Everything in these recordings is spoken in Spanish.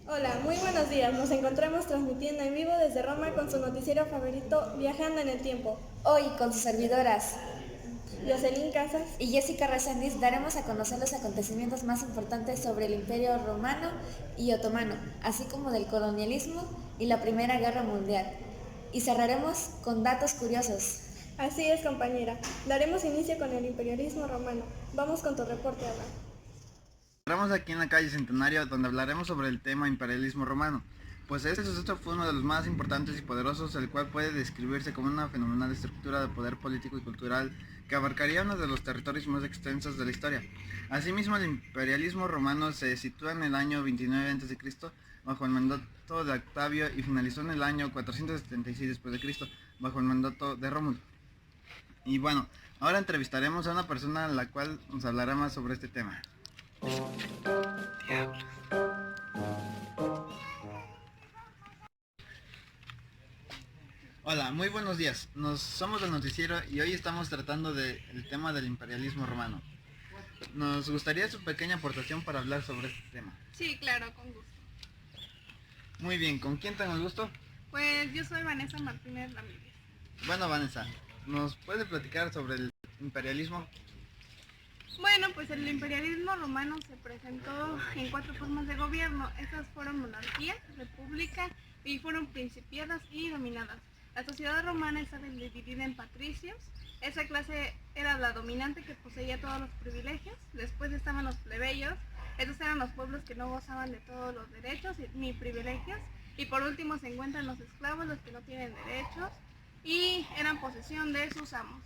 Hola, muy buenos días. Nos encontramos transmitiendo en vivo desde Roma con su noticiero favorito, Viajando en el Tiempo. Hoy, con sus servidoras Jocelyn Casas. y Jessica Resendiz, daremos a conocer los acontecimientos más importantes sobre el Imperio Romano y Otomano, así como del colonialismo y la Primera Guerra Mundial. Y cerraremos con datos curiosos. Así es, compañera. Daremos inicio con el imperialismo romano. Vamos con tu reporte, Abraham. Estamos aquí en la calle Centenario, donde hablaremos sobre el tema imperialismo romano. Pues este suceso fue uno de los más importantes y poderosos, el cual puede describirse como una fenomenal estructura de poder político y cultural que abarcaría uno de los territorios más extensos de la historia. Asimismo, el imperialismo romano se sitúa en el año 29 a.C. bajo el mandato de Octavio y finalizó en el año 476 d.C. bajo el mandato de Rómulo. Y bueno, ahora entrevistaremos a una persona a la cual nos hablará más sobre este tema. Diablos. Hola, muy buenos días. Somos del noticiero y hoy estamos tratando del tema del imperialismo romano. Nos gustaría su pequeña aportación para hablar sobre este tema. Sí, claro, con gusto. Muy bien, ¿con quién tengo el gusto? Pues yo soy Vanessa Martínez Ramírez. Bueno, Vanessa, ¿nos puede platicar sobre el imperialismo? Bueno, pues el imperialismo romano se presentó en 4 formas de gobierno. Estas fueron monarquía, república y fueron principiadas y dominadas. La sociedad romana estaba dividida en patricios. Esa clase era la dominante que poseía todos los privilegios. Después estaban los plebeyos. Estos eran los pueblos que no gozaban de todos los derechos ni privilegios. Y por último se encuentran los esclavos, los que no tienen derechos y eran posesión de sus amos.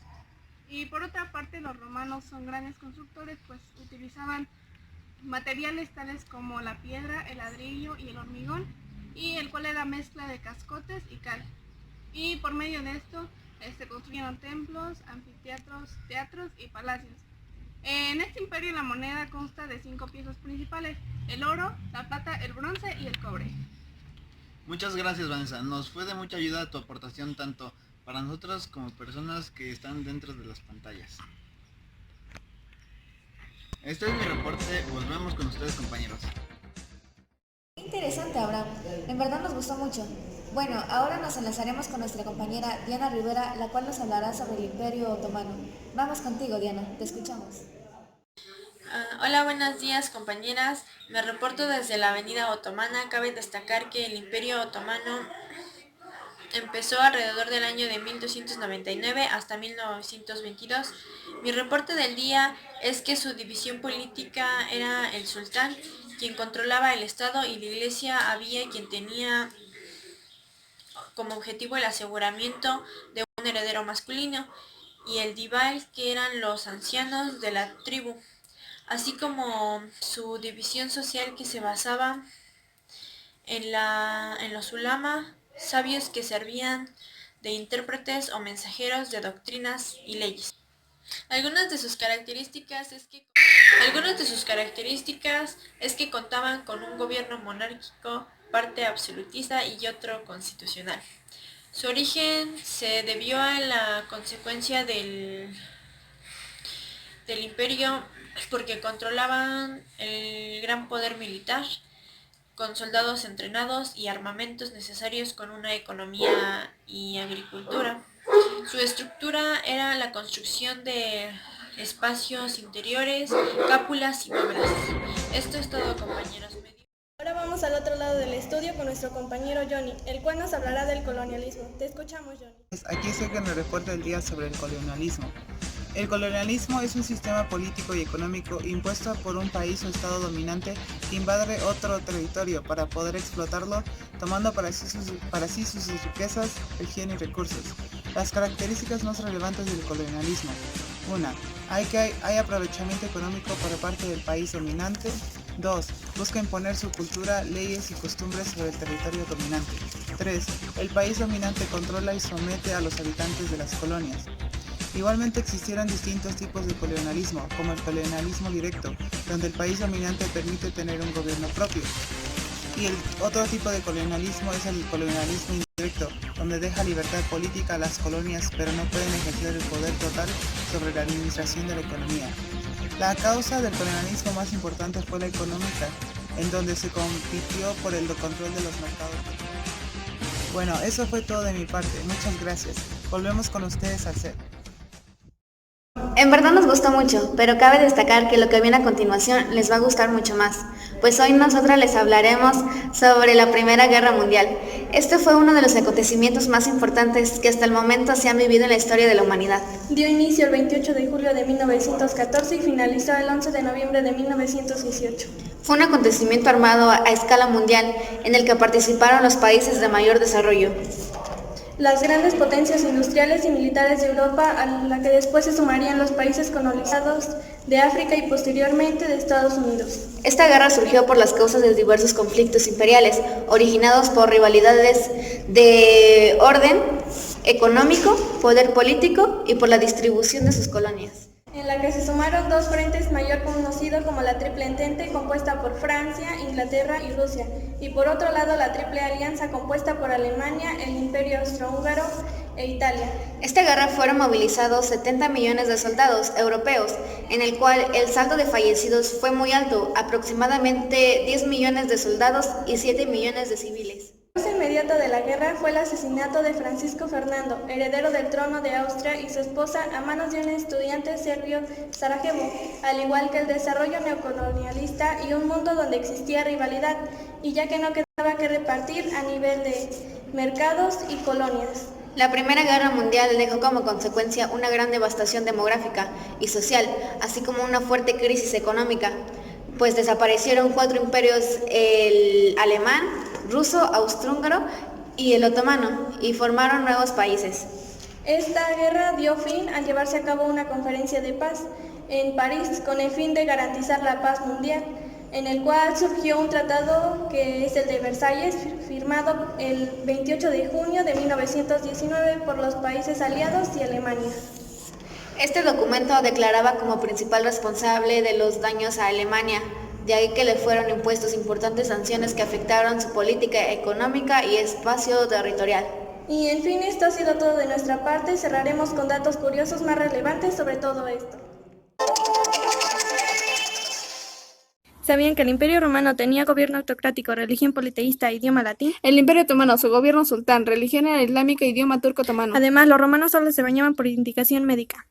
Y por otra parte, los romanos son grandes constructores, pues utilizaban materiales tales como la piedra, el ladrillo y el hormigón, y el cual era mezcla de cascotes y cal. Y por medio de esto construyeron templos, anfiteatros, teatros y palacios. En este imperio la moneda consta de 5 piezas principales: el oro, la plata, el bronce y el cobre. Muchas gracias, Vanessa. Nos fue de mucha ayuda tu aportación tanto para nosotros como personas que están dentro de las pantallas. Este es mi reporte. Volvemos con ustedes, compañeros. Qué interesante, Abraham. En verdad nos gustó mucho. Bueno, ahora nos enlazaremos con nuestra compañera Diana Rivera, la cual nos hablará sobre el Imperio Otomano. Vamos contigo, Diana, te escuchamos. Hola, buenos días, compañeras. Me reporto desde la Avenida Otomana. Cabe destacar que el Imperio Otomano empezó alrededor del año de 1299 hasta 1922. Mi reporte del día es que su división política era el sultán, quien controlaba el Estado, y la iglesia había quien tenía como objetivo el aseguramiento de un heredero masculino, y el Dibal, que eran los ancianos de la tribu, así como su división social que se basaba en los ulama, sabios que servían de intérpretes o mensajeros de doctrinas y leyes. Algunas de sus características es que contaban con un gobierno monárquico, parte absolutista y otro constitucional. Su origen se debió a la consecuencia del imperio, porque controlaban el gran poder militar, con soldados entrenados y armamentos necesarios, con una economía y agricultura. Su estructura era la construcción de espacios interiores, cápulas y bóvedas. Esto es todo, compañeros. Ahora vamos al otro lado del estudio con nuestro compañero Johnny, el cual nos hablará del colonialismo. Te escuchamos, Johnny. Aquí estoy con el reporte del día sobre el colonialismo. El colonialismo es un sistema político y económico impuesto por un país o estado dominante que invade otro territorio para poder explotarlo, tomando para sí sus riquezas, región y recursos. Las características más relevantes del colonialismo: 1. Hay aprovechamiento económico por parte del país dominante. 2. Busca imponer su cultura, leyes y costumbres sobre el territorio dominante. 3. El país dominante controla y somete a los habitantes de las colonias. Igualmente existieron distintos tipos de colonialismo, como el colonialismo directo, donde el país dominante permite tener un gobierno propio. Y el otro tipo de colonialismo es el colonialismo indirecto, donde deja libertad política a las colonias, pero no pueden ejercer el poder total sobre la administración de la economía. La causa del colonialismo más importante fue la económica, en donde se compitió por el control de los mercados. Bueno, eso fue todo de mi parte. Muchas gracias. Volvemos con ustedes al set. En verdad nos gustó mucho, pero cabe destacar que lo que viene a continuación les va a gustar mucho más, pues hoy nosotras les hablaremos sobre la Primera Guerra Mundial. Este fue uno de los acontecimientos más importantes que hasta el momento se han vivido en la historia de la humanidad. Dio inicio el 28 de julio de 1914 y finalizó el 11 de noviembre de 1918. Fue un acontecimiento armado a escala mundial en el que participaron los países de mayor desarrollo. Las grandes potencias industriales y militares de Europa, a la que después se sumarían los países colonizados de África y posteriormente de Estados Unidos. Esta guerra surgió por las causas de diversos conflictos imperiales, originados por rivalidades de orden económico, poder político y por la distribución de sus colonias. En la que se sumaron dos frentes mayor conocido como la Triple Entente, compuesta por Francia, Inglaterra y Rusia, y por otro lado la Triple Alianza, compuesta por Alemania, el Imperio Austrohúngaro e Italia. Esta guerra fueron movilizados 70 millones de soldados europeos, en el cual el saldo de fallecidos fue muy alto, aproximadamente 10 millones de soldados y 7 millones de civiles. La causa inmediata de la guerra fue el asesinato de Francisco Fernando, heredero del trono de Austria, y su esposa a manos de un estudiante serbio Sarajevo, al igual que el desarrollo neocolonialista y un mundo donde existía rivalidad, y ya que no quedaba que repartir a nivel de mercados y colonias. La Primera Guerra Mundial dejó como consecuencia una gran devastación demográfica y social, así como una fuerte crisis económica, pues desaparecieron 4 imperios, el alemán, ruso, austrohúngaro y el otomano, y formaron nuevos países. Esta guerra dio fin al llevarse a cabo una conferencia de paz en París con el fin de garantizar la paz mundial, en el cual surgió un tratado que es el de Versalles, firmado el 28 de junio de 1919 por los países aliados y Alemania. Este documento declaraba como principal responsable de los daños a Alemania, de ahí que le fueron impuestos importantes sanciones que afectaron su política económica y espacio territorial. Y en fin, esto ha sido todo de nuestra parte. Cerraremos con datos curiosos más relevantes sobre todo esto. ¿Sabían que el Imperio Romano tenía gobierno autocrático, religión politeísta, idioma latín? El Imperio Otomano, su gobierno sultán, religión era islámica, idioma turco otomano. Además, los romanos solo se bañaban por indicación médica.